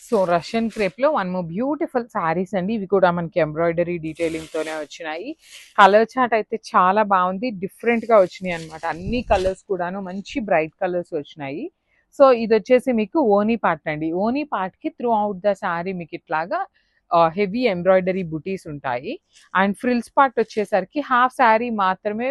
So Russian crepe లో one more beautiful saris అండి. ఇవి కూడా మనకి ఎంబ్రాయిడరీ డీటెయిలింగ్ తోనే వచ్చినాయి. కలర్ చార్ట్ అయితే చాలా బాగుంది, డిఫరెంట్ గా వచ్చినాయి అనమాట. అన్ని కలర్స్ కూడాను మంచి బ్రైట్ కలర్స్ వచ్చినాయి. సో ఇది వచ్చేసి మీకు ఓనీ పార్ట్ అండి. ఓనీ పార్ట్ కి త్రూ అవుట్ ద సారీ మీకు ఇట్లాగా హెవీ ఎంబ్రాయిడరీ బుటీస్ ఉంటాయి. అండ్ ఫ్రిల్స్ పార్ట్ వచ్చేసరికి హాఫ్ శారీ మాత్రమే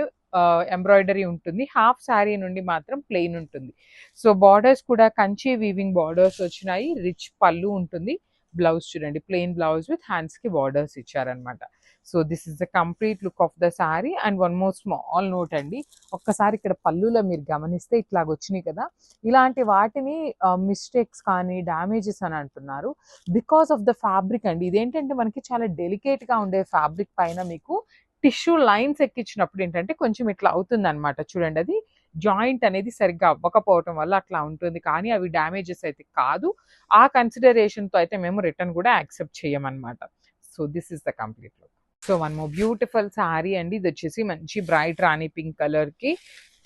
ఎంబ్రాయిడరీ ఉంటుంది, హాఫ్ శారీ నుండి మాత్రం ప్లెయిన్ ఉంటుంది. సో బార్డర్స్ కూడా కంచి వీవింగ్ బార్డర్స్ వచ్చినాయి. రిచ్ పళ్ళు ఉంటుంది. బ్లౌజ్ చూడండి, ప్లెయిన్ బ్లౌజ్ విత్ హ్యాండ్స్ కి బార్డర్స్ ఇచ్చారనమాట. So this is the complete look of the sari. And one more small note అండి, ఒక్కసారి ఇక్కడ పళ్ళులో మీరు గమనిస్తే ఇట్లాగ వచ్చినాయి కదా, ఇలాంటి వాటిని మిస్టేక్స్ కానీ డ్యామేజెస్ అని అంటున్నారు బికాస్ ఆఫ్ ద ఫ్యాబ్రిక్ అండి. ఇదేంటంటే మనకి చాలా డెలికేట్ గా ఉండే ఫ్యాబ్రిక్ పైన మీకు టిష్యూ లైన్స్ ఎక్కించినప్పుడు ఏంటంటే కొంచెం ఇట్లా అవుతుంది అనమాట. చూడండి, అది జాయింట్ అనేది సరిగ్గా అవ్వకపోవటం వల్ల అట్లా ఉంటుంది, కానీ అవి డ్యామేజెస్ అయితే కాదు. ఆ కన్సిడరేషన్తో అయితే మేము రిటర్న్ కూడా యాక్సెప్ట్ చేయమన్నమాట. So this is the complete look. So one more beautiful sari అండి. ఇది వచ్చేసి మంచి బ్రైట్ రాణి పింక్ కలర్ కి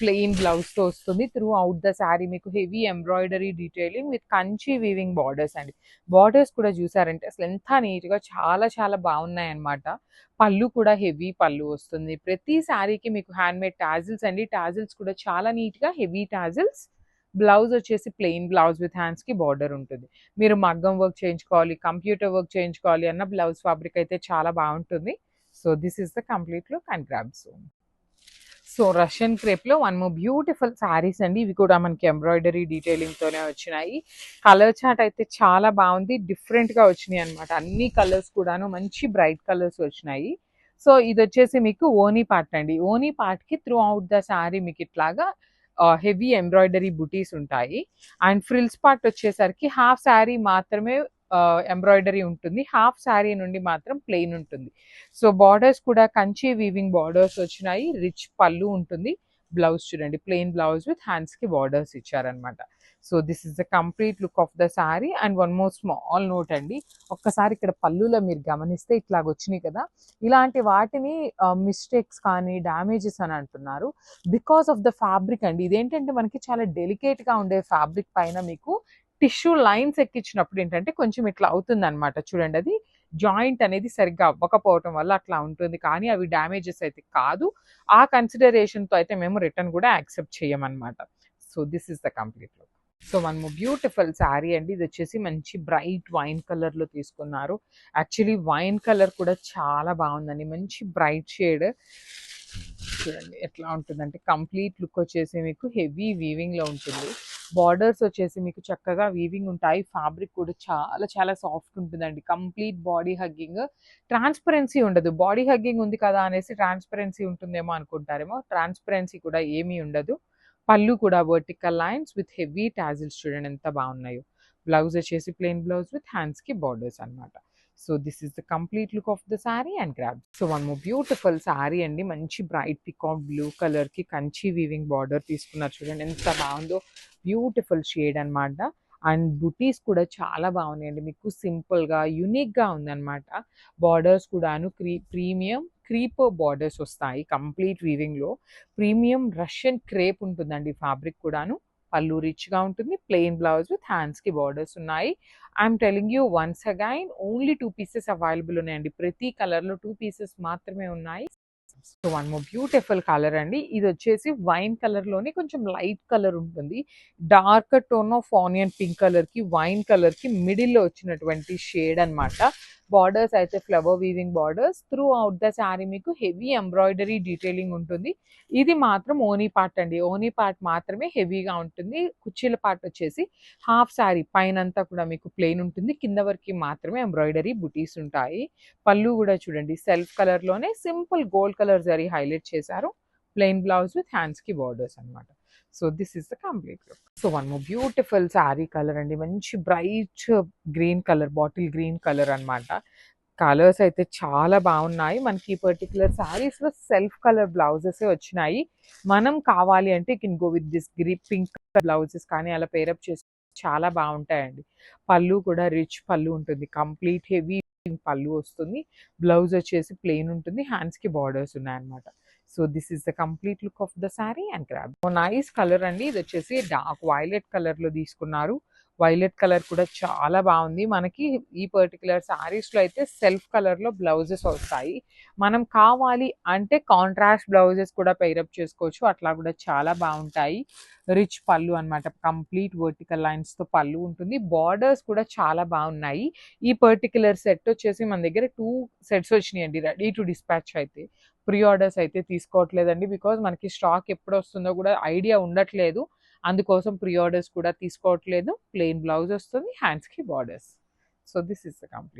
ప్లెయిన్ బ్లౌజ్ తో వస్తుంది. త్రూ అవుట్ ద శారీ మీకు heavy embroidery detailing with Kanchi weaving borders అండి. బార్డర్స్ కూడా చూసారంటే అసలు ఎంత నీట్ గా చాలా చాలా బాగున్నాయి అనమాట. పళ్ళు కూడా హెవీ పళ్ళు వస్తుంది. ప్రతి శారీకి మీకు హ్యాండ్ మేడ్ టాజిల్స్ అండి. టాజిల్స్ కూడా చాలా నీట్ గా హెవీ టాజిల్స్. బ్లౌజ్ వచ్చేసి ప్లెయిన్ బ్లౌజ్ విత్ హ్యాండ్స్ కి బార్డర్ ఉంటుంది. మీరు మగ్గం వర్క్ చేయించుకోవాలి, కంప్యూటర్ వర్క్ చేయించుకోవాలి అన్న బ్లౌజ్ ఫ్యాబ్రిక్ అయితే చాలా బాగుంటుంది. So this is the complete look and grab soon. So Russian crepe లో వన్ మోర్ బ్యూటిఫుల్ సారీస్ అండి. ఇవి కూడా మనకి ఎంబ్రాయిడరీ డీటెయిలింగ్ తోనే వచ్చినాయి. కలర్ చార్ట్ అయితే చాలా బాగుంది, డిఫరెంట్ గా వచ్చినాయి అనమాట. అన్ని కలర్స్ కూడాను మంచి బ్రైట్ కలర్స్ వచ్చినాయి. సో ఇది వచ్చేసి మీకు ఓనీ పార్ట్ అండి. ఓనీ పార్ట్ కి త్రూ అవుట్ ద శారీ మీకు ఇట్లాగా హెవీ ఎంబ్రాయిడరీ బుటీస్ ఉంటాయి. అండ్ ఫ్రిల్స్ పార్ట్ వచ్చేసరికి హాఫ్ శారీ మాత్రమే ఎంబ్రాయిడరీ ఉంటుంది, హాఫ్ శారీ నుండి మాత్రం ప్లెయిన్ ఉంటుంది. సో బార్డర్స్ కూడా కంచి వీవింగ్ బార్డర్స్ వచ్చినాయి. రిచ్ పళ్ళు ఉంటుంది. బ్లౌజ్ చూడండి, ప్లెయిన్ బ్లౌజ్ విత్ హ్యాండ్స్ కి బార్డర్స్ ఇచ్చారనమాట. So this is the complete look of the sari. And one more small note అండి, ఒక్కసారి ఇక్కడ పళ్ళులో మీరు గమనిస్తే ఇట్లాగ వచ్చినాయి కదా, ఇలాంటి వాటిని మిస్టేక్స్ కానీ డ్యామేజెస్ అని అంటున్నారు బికాస్ ఆఫ్ ద ఫ్యాబ్రిక్ అండి. ఇదేంటంటే మనకి చాలా డెలికేట్ గా ఉండే ఫ్యాబ్రిక్ పైన మీకు టిష్యూ లైన్స్ ఎక్కించినప్పుడు ఏంటంటే కొంచెం ఇట్లా అవుతుంది అనమాట. చూడండి, అది జాయింట్ అనేది సరిగ్గా అవ్వకపోవటం వల్ల అట్లా ఉంటుంది, కానీ అవి డ్యామేజెస్ అయితే కాదు. ఆ కన్సిడరేషన్తో అయితే మేము రిటర్న్ కూడా యాక్సెప్ట్ చేయమన్నమాట. So this is the complete look. So one more beautiful sari అండి. ఇది వచ్చేసి మంచి బ్రైట్ వైన్ కలర్ లో తీసుకున్నారు. యాక్చువల్లీ వైన్ కలర్ కూడా చాలా బాగుందండి, మంచి బ్రైట్ షేడ్. చూడండి ఎట్లా ఉంటుందంటే కంప్లీట్ లుక్ వచ్చేసి మీకు హెవీ వీవింగ్ లో ఉంటుంది. బార్డర్స్ వచ్చేసి మీకు చక్కగా వీవింగ్ ఉంటాయి. ఫ్యాబ్రిక్ కూడా చాలా చాలా సాఫ్ట్ ఉంటుందండి. కంప్లీట్ బాడీ హగ్గింగ్, ట్రాన్స్పరెన్సీ ఉండదు. బాడీ హగ్గింగ్ ఉంది కదా అనేసి ట్రాన్స్పరెన్సీ ఉంటుందేమో అనుకుంటారేమో, ట్రాన్స్పరెన్సీ కూడా ఏమీ ఉండదు. పళ్ళు కూడా vertical lines with heavy tassels చూడండి ఎంత బాగున్నాయో. బ్లౌజ్ వచ్చేసి ప్లెయిన్ బ్లౌజ్ విత్ హ్యాండ్స్ కి బార్డర్స్ అనమాట. So this is the complete look of the sari and grab. So one more beautiful sari అండి. మంచి బ్రైట్ పికాక్ బ్లూ కలర్ కి కంచి వీవింగ్ బార్డర్ తీసుకున్నారు. చూడండి ఎంత బాగుందో, బ్యూటిఫుల్ షేడ్ అనమాట. అండ్ బుటీస్ కూడా చాలా బాగున్నాయండి. మీకు సింపుల్ గా యునిక్ గా ఉందన్నమాట. బార్డర్స్ కూడాను ప్రీమియం క్రీప్ బార్డర్స్ వస్తాయి కంప్లీట్ వీవింగ్ లో. ప్రీమియం రష్యన్ క్రేప్ ఉంటుందండి ఫ్యాబ్రిక్ కూడాను. పళ్ళు రిచ్ గా ఉంటుంది. ప్లెయిన్ బ్లౌజ్ విత్ హ్యాండ్స్ కి బార్డర్స్ ఉన్నాయి. I'm telling you once again, only 2 pieces available ఉన్నాయండి. ప్రతి కలర్ లో 2 పీసెస్ మాత్రమే ఉన్నాయి. So one more beautiful colour అండి. ఇది వచ్చేసి వైన్ కలర్ లోనే కొంచెం లైట్ కలర్ ఉంటుంది. Dark tone of onion pink colour కి వైన్ కలర్ కి మిడిల్ లో వచ్చినటువంటి షేడ్ అన్నమాట. బార్డర్స్ అయితే flower weaving borders. Through out the sari మీకు హెవీ ఎంబ్రాయిడరీ డీటెయిలింగ్ ఉంటుంది. ఇది మాత్రం ఓనీ పార్ట్ అండి. ఓనీ పార్ట్ మాత్రమే హెవీగా ఉంటుంది. కుర్చీల పార్ట్ వచ్చేసి హాఫ్ శారీ పైనంతా కూడా మీకు ప్లెయిన్ ఉంటుంది, కింద వరకు మాత్రమే ఎంబ్రాయిడరీ బుటీస్ ఉంటాయి. పళ్ళు కూడా చూడండి సెల్ఫ్ కలర్ లోనే simple gold colour zari highlight చేశారు. ప్లెయిన్ బ్లౌజ్ విత్ హ్యాండ్స్ కి బార్డర్స్ అనమాట. So this is the complete look. So one more beautiful sari colour అండి. మంచి bright green colour, bottle green colour అనమాట. కలర్స్ అయితే చాలా బాగున్నాయి. మనకి ఈ పర్టికులర్ శారీస్ లో సెల్ఫ్ కలర్ బ్లౌజెస్ వచ్చినాయి. మనం కావాలి అంటే can go with this pink blouses కానీ అలా పేరప్ చేసి చాలా బాగుంటాయండి. పళ్ళు కూడా రిచ్ పళ్ళు ఉంటుంది. కంప్లీట్ హెవీ పళ్ళు వస్తుంది. బ్లౌజ్ వచ్చేసి ప్లెయిన్ ఉంటుంది. హ్యాండ్స్ కి బార్డర్స్ ఉన్నాయన్నమాట. So this is the complete look of the sari and grab. Nice colour అండి. ఇది వచ్చేసి డార్క్ వైలెట్ కలర్ లో తీసుకున్నారు. వైలెట్ కలర్ కూడా చాలా బాగుంది. మనకి ఈ పర్టికులర్ శారీస్లో అయితే సెల్ఫ్ కలర్లో బ్లౌజెస్ వస్తాయి. మనం కావాలి అంటే కాంట్రాస్ట్ బ్లౌజెస్ కూడా పెయిరప్ చేసుకోవచ్చు, అట్లా కూడా చాలా బాగుంటాయి. రిచ్ పళ్ళు అనమాట, కంప్లీట్ వర్టికల్ లైన్స్తో పళ్ళు ఉంటుంది. బార్డర్స్ కూడా చాలా బాగున్నాయి. ఈ పర్టికులర్ సెట్ వచ్చేసి మన దగ్గర 2 సెట్స్ వచ్చినాయండి రెడీ టు డిస్పాచ్. అయితే ప్రీ ఆర్డర్స్ అయితే తీసుకోవట్లేదండి, బికాజ్ మనకి స్టాక్ ఎప్పుడు వస్తుందో కూడా ఐడియా ఉండట్లేదు. అందుకోసం ప్రీ ఆర్డర్స్ కూడా తీసుకోవట్లేదు. ప్లెయిన్ బ్లౌజ్ వస్తుంది, హ్యాండ్స్కి borders. So this is the complete.